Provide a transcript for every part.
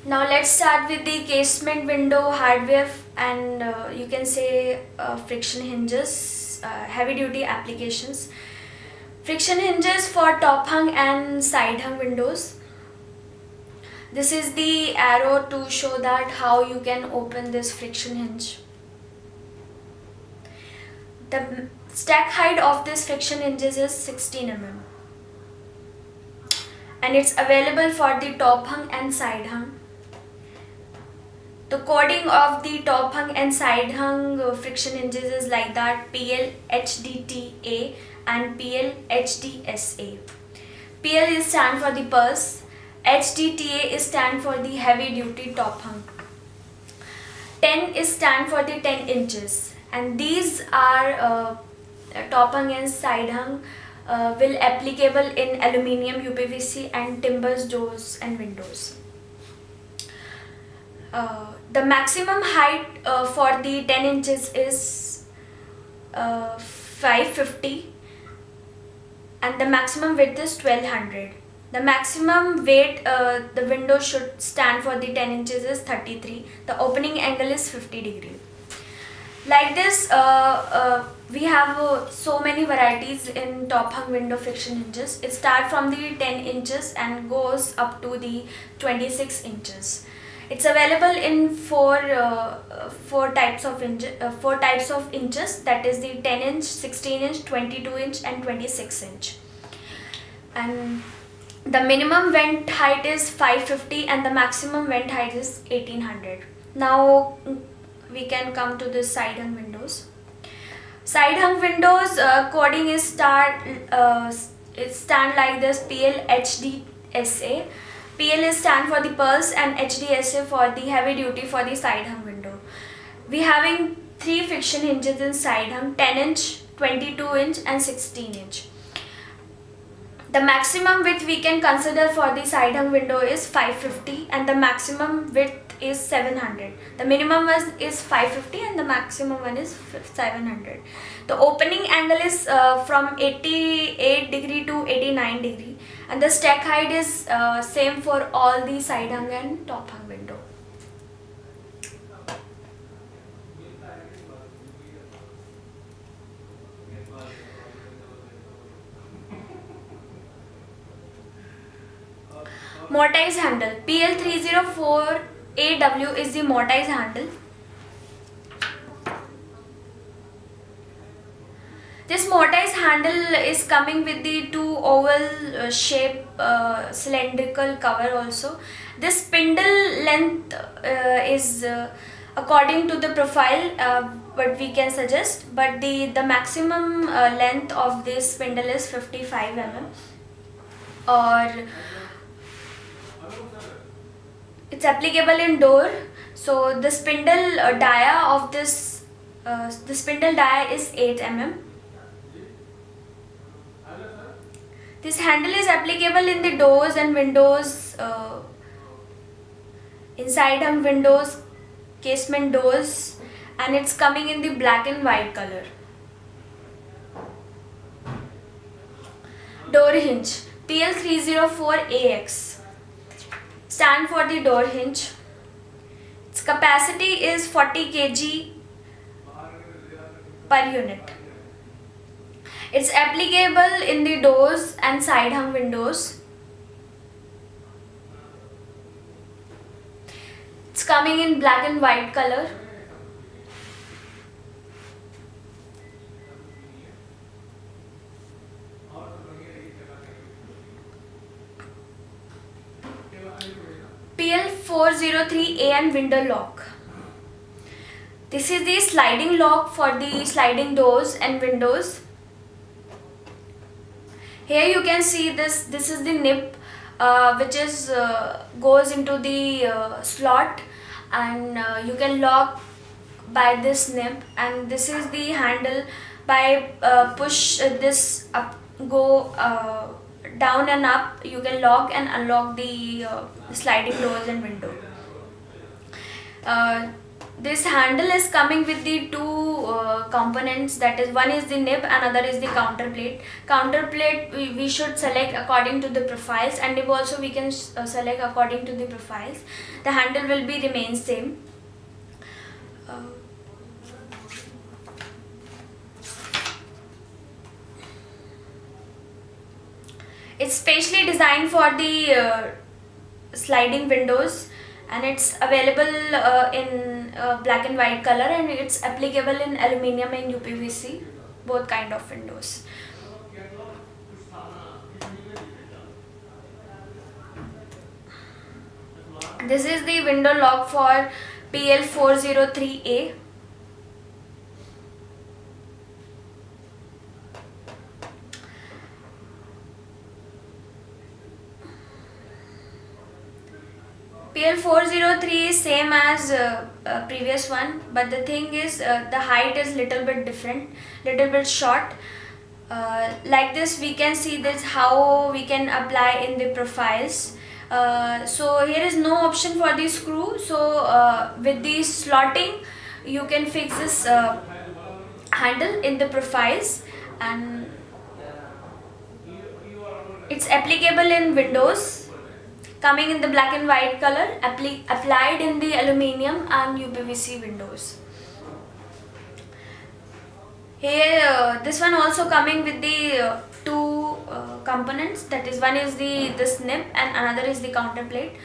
Now let's start with the casement window hardware and you can say friction hinges, heavy duty applications. Friction hinges for top hung and side hung windows. This is the arrow to show that how you can open this friction hinge. The stack height of this friction hinges is 16 mm and it's available for the top hung and side hung. The coding of the top hung and side hung friction hinges is like that: PL HDTA and PL HDSA. PL is stand for the pulse, HDTA is stand for the heavy duty top hung. 10 is stand for the 10 inches, and these are top hung and side hung will applicable in aluminium, UPVC and timbers doors and windows. The maximum height for the 10 inches is 550 and the maximum width is 1200. The maximum weight the window should stand for the 10 inches is 33. The opening angle is 50 degree. Like this, we have so many varieties in top hung window friction hinges. It starts from the 10 inches and goes up to the 26 inches. It's available in four types of inches, that is the 10 inch, 16 inch, 22 inch and 26 inch. And the minimum vent height is 550 and the maximum vent height is 1800. Now we can come to the side hung windows. Side hung windows coding is stand like this: PL HDSA. PL is stand for the pulse and HDSA for the heavy duty for the side hung window. We having 3 friction hinges in side hung: 10 inch, 22 inch and 16 inch. The maximum width we can consider for the side hung window is 550 and the maximum width is 700. The minimum is 550 and the maximum one is 700. The opening angle is from 88 degree to 89 degree and the stack height is same for all the side hung and top hung window. Motorized handle. PL304AW is the motorized handle. This motorized handle is coming with the 2 oval shape cylindrical cover also. This spindle length is according to the profile what we can suggest, but the maximum length of this spindle is 55 mm, or it's applicable in door. So the spindle dia of this the spindle dia is 8 mm. This handle is applicable in the doors and windows, inside hung windows, casement doors, and it's coming in the black and white color. Door hinge. PL304AX stand for the door hinge. Its capacity is 40 kg per unit. It's applicable in the doors and side hung windows. It's coming in black and white color. PL403A and window lock. This is the sliding lock for the sliding doors and windows. Here you can see this is the nip which is goes into the slot, and you can lock by this nip, and this is the handle. By push this up, go down and up, you can lock and unlock the sliding doors and window. This handle is coming with the two components, that is, one is the nib, another is the counter plate. Counter plate we should select according to the profiles, and nib also we can select according to the profiles. The handle will be remain same. It's specially designed for the sliding windows, and it's available in black and white color, and it's applicable in aluminium and UPVC, both kind of windows. This is the window lock for PL403A. PL403 is same as previous one, but the thing is the height is little bit different, little bit short. Like this we can see this how we can apply in the profiles. So here is no option for the screw, so with the slotting you can fix this handle in the profiles, and it's applicable in windows, coming in the black and white color, applied in the aluminium and UPVC windows. Here this one also coming with the two components, that is, one is this nib and another is the counter plate.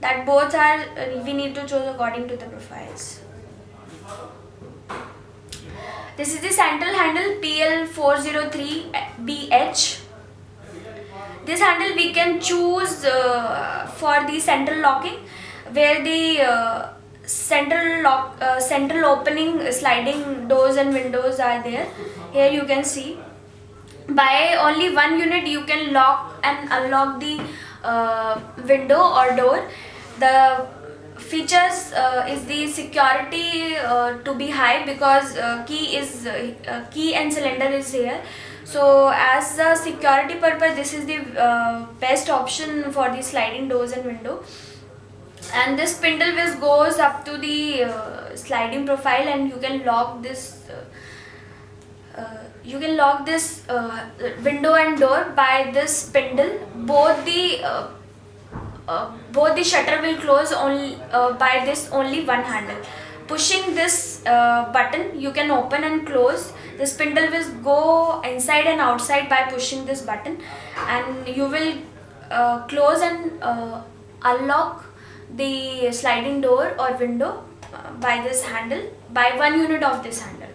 That both are we need to choose according to the profiles. This is the central handle PL403BH. This handle we can choose for the central locking, where the central opening sliding doors and windows are there. Here you can see by only one unit you can lock and unlock the window or door. The features is the security to be high, because key and cylinder is here. So as a security purpose, this is the best option for the sliding doors and window. And this spindle which goes up to the sliding profile, and you can lock this window and door by this spindle. Both the shutter will close only by this only one handle. Pushing this button you can open and close. The spindle will go inside and outside by pushing this button, and you will close and unlock the sliding door or window by this handle, by one unit of this handle.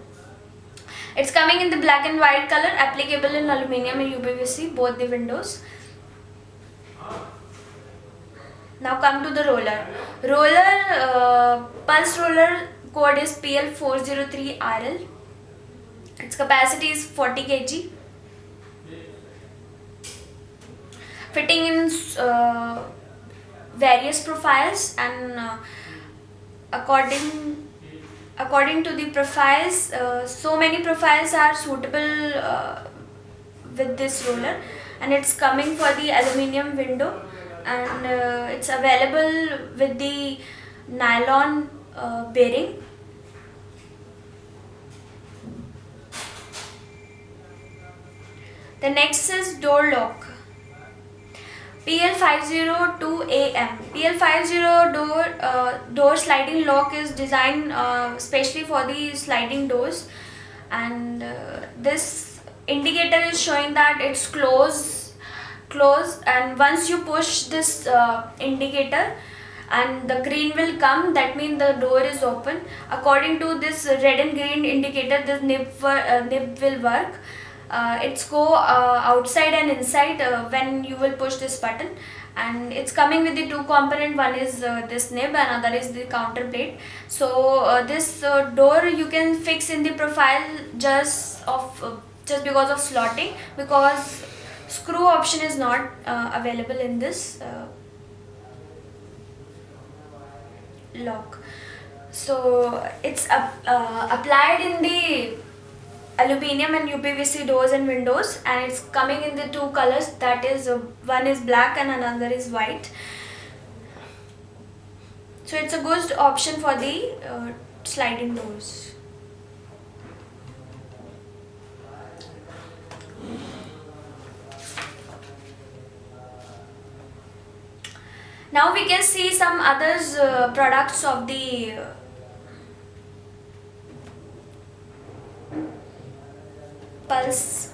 It's coming in the black and white color, applicable in aluminium and UPVC, both the windows. Now come to the roller. Pulse roller code is PL403RL. Its capacity is 40 kg. Fitting in various profiles, and according to the profiles, so many profiles are suitable with this roller, and it's coming for the aluminium window, and it's available with the nylon bearing. The next is door lock. PL502AM. PL50 door sliding lock is designed specially for the sliding doors, and this indicator is showing that it's closed, and once you push this indicator and the green will come, that means the door is open. According to this red and green indicator, this nib will work. It's go outside and inside when you will push this button, and it's coming with the two component. One is this nib, and other is the counter plate. So this door you can fix in the profile just because of slotting, because screw option is not available in this lock. So it's applied in the aluminium and UPVC doors and windows, and it's coming in the two colors, that is one is black and another is white. So it's a good option for the sliding doors. Now we can see some others products of the Pulse